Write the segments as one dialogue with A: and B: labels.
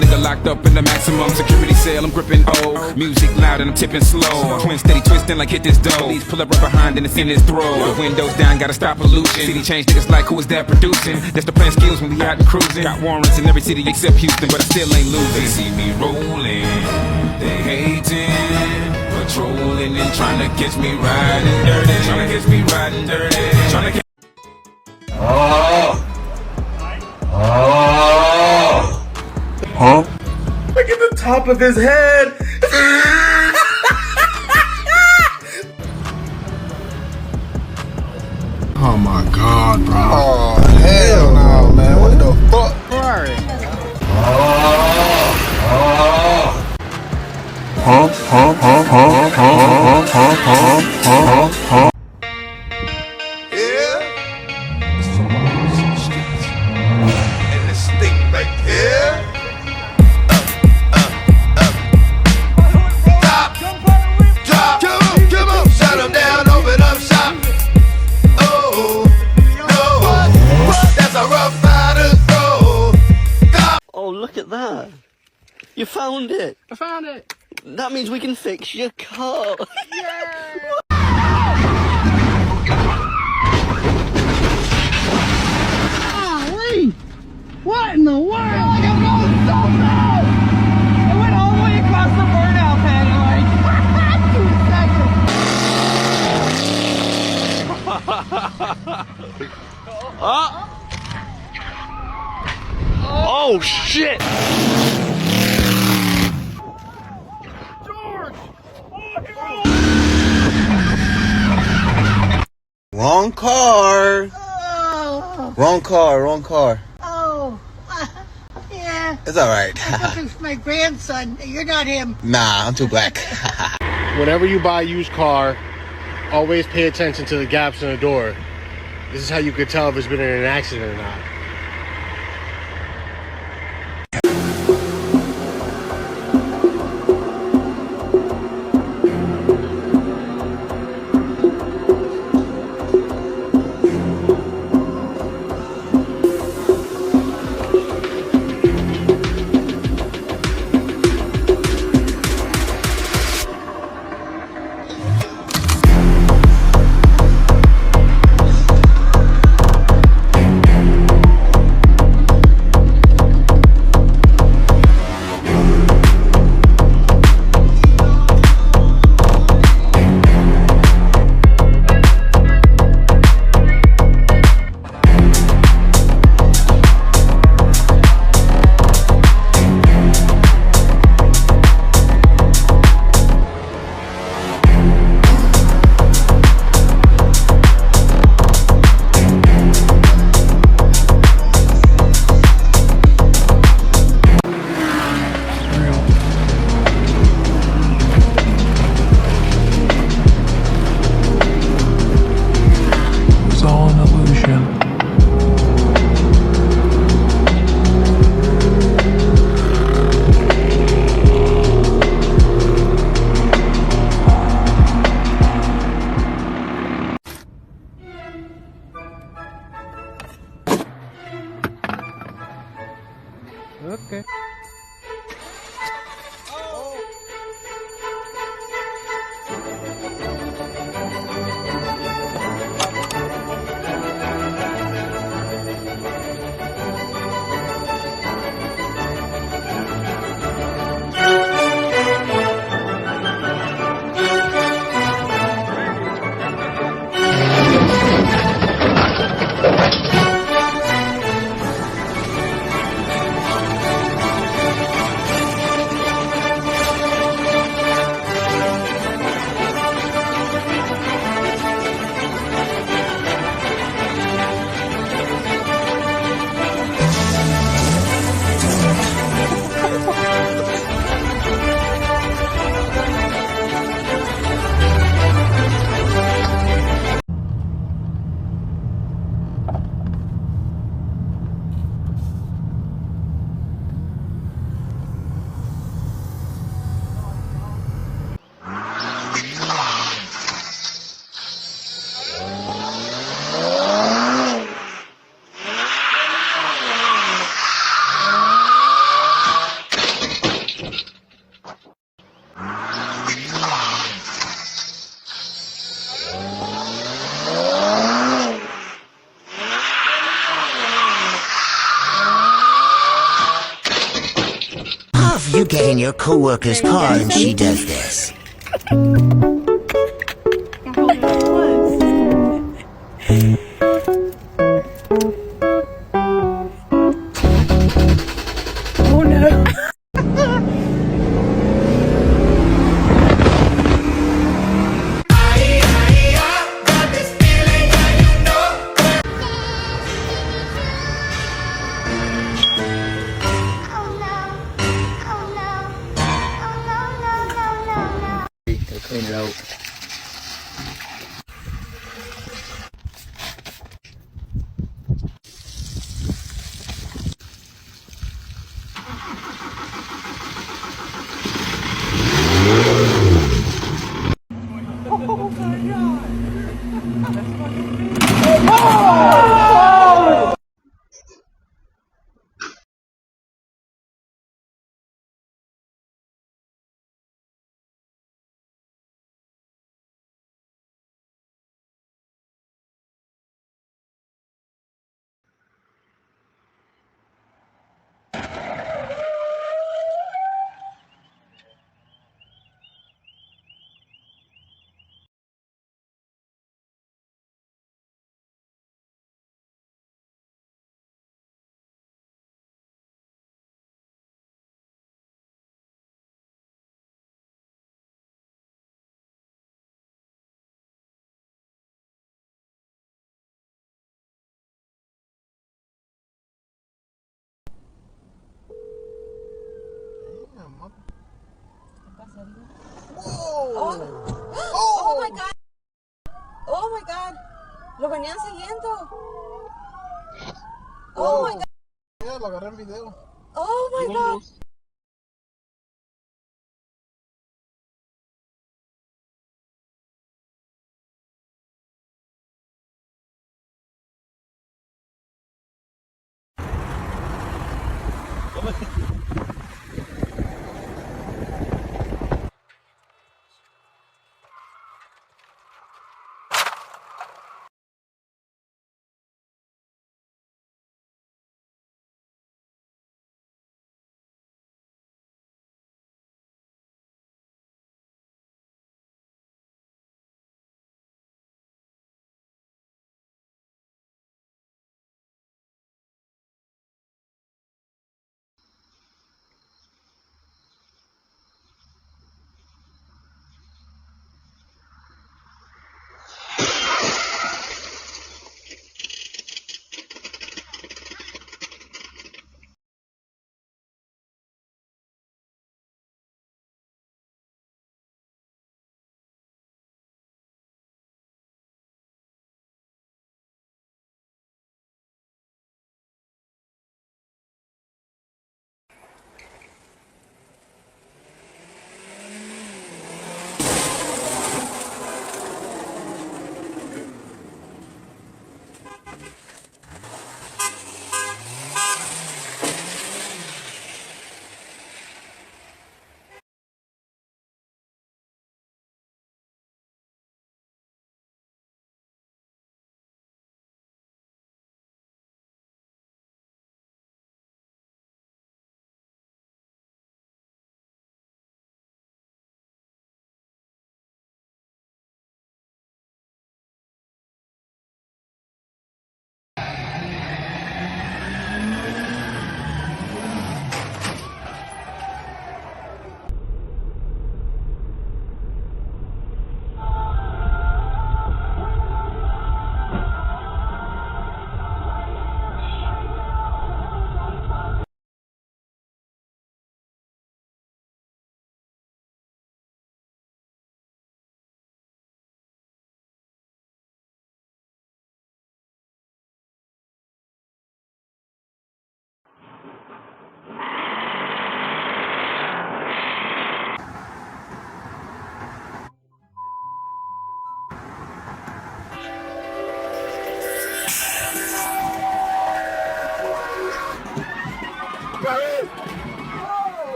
A: nigga locked up in the maximum security cell. I'm gripping oak, music loud and I'm tipping slow. Twin steady twisting like hit this dough. Police pull up right behind and it's in his throat. The windows down, gotta stop pollution. City change niggas like who is that producing? That's the plan skills when we out and cruising. Got warrants in every city except Houston, but I still ain't losing. They see me rolling, they hating, patrolling and trying to catch me riding dirty. Trying to catch me riding dirty. Trying to catch
B: Huh? Look at the top of his head. Oh my God, bro.
C: Oh, hell no, man. What the fuck?
B: Huh?
C: Yeah. And this thing right here. Stop. Drop. Come on. Shut him down. Open up shop. Oh, no. That's a rough rider's roll.
D: Oh, look at that. You found it.
E: I found it.
D: That means we can fix your car.
E: Golly! What in the world? Like I'm going so fast! I went all the way across the burnout pad in like 2 seconds.
D: Oh, shit!
C: Wrong car.
F: Oh,
C: Wrong car.
F: oh, yeah.
C: It's alright.
F: It's my grandson. You're not him.
C: Nah, I'm too black.
G: Whenever you buy a used car, always pay attention to the gaps in the door. This is how you could tell if it's been in an accident or not.
H: if you get in your coworker's car and she does this?
I: Oh no.
J: Clean it out.
I: Oh my God. Oh my God. Lo venían siguiendo. Oh my God.
B: Ya lo agarré en video.
I: Oh my God.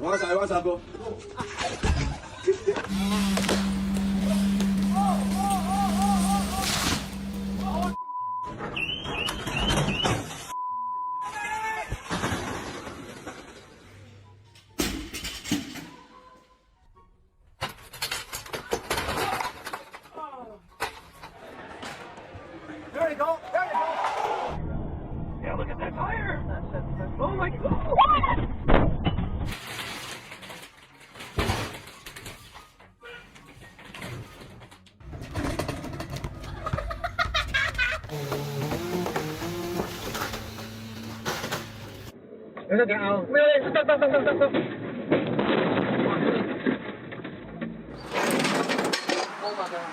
B: What's up, bro?
E: There you go. There you go. Yeah, look at that tire. Oh my God. Look out. Stop. Oh my God.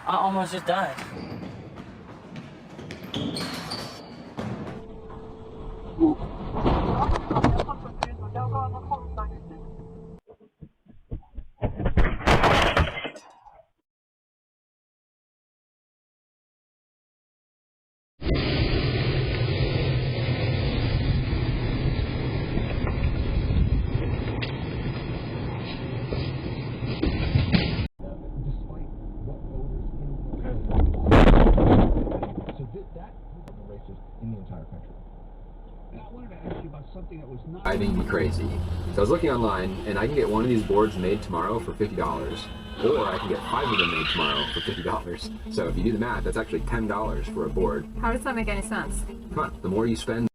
E: I almost just died.
K: In the entire country. Now, I wanted to ask you about something that was not driving me crazy. So I was looking online, and I can get one of these boards made tomorrow for $50, or I can get 5 of them made tomorrow for $50. So if you do the math, that's actually $10 for a board.
I: How does that make any sense?
K: Come on, the more you spend.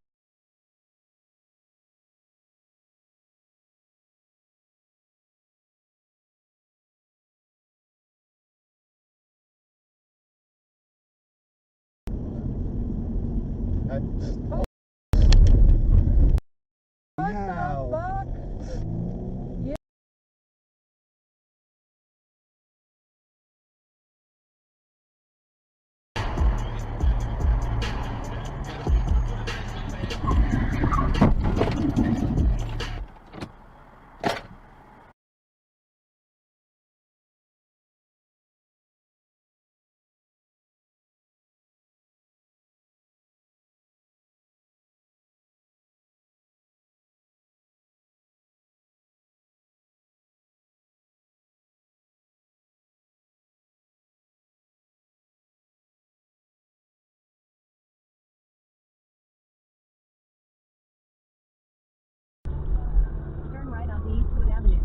I: Turn right on Eastwood Avenue.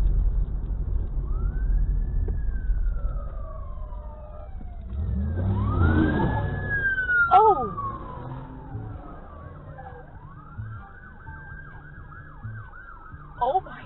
I: Oh! Oh my.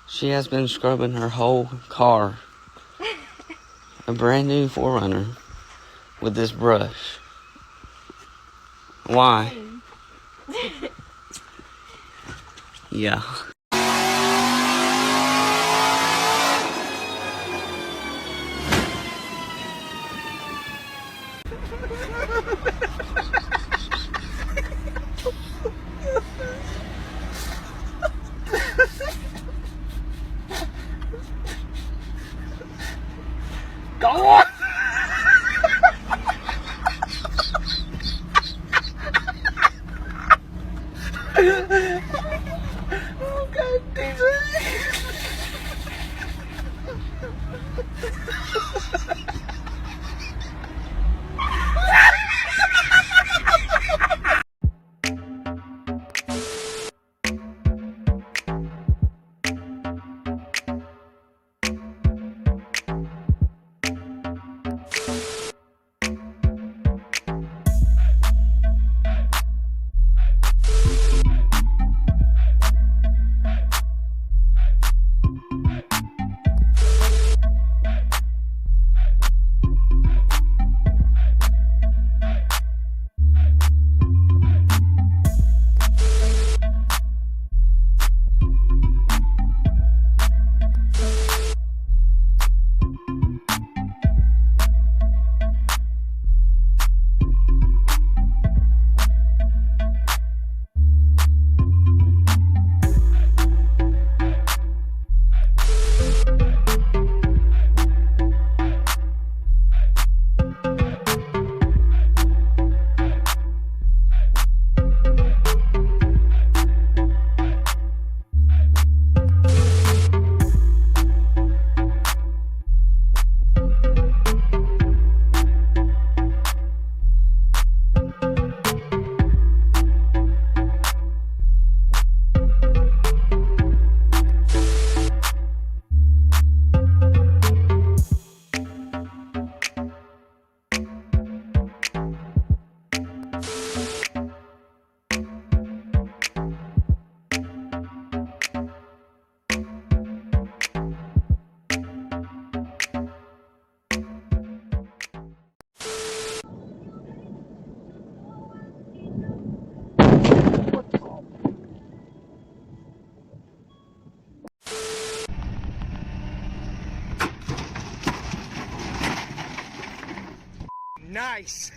D: She has been scrubbing her whole car, a brand new 4Runner, with this brush. Why? Yeah.
E: Galore! Oh, God, DJ. Nice.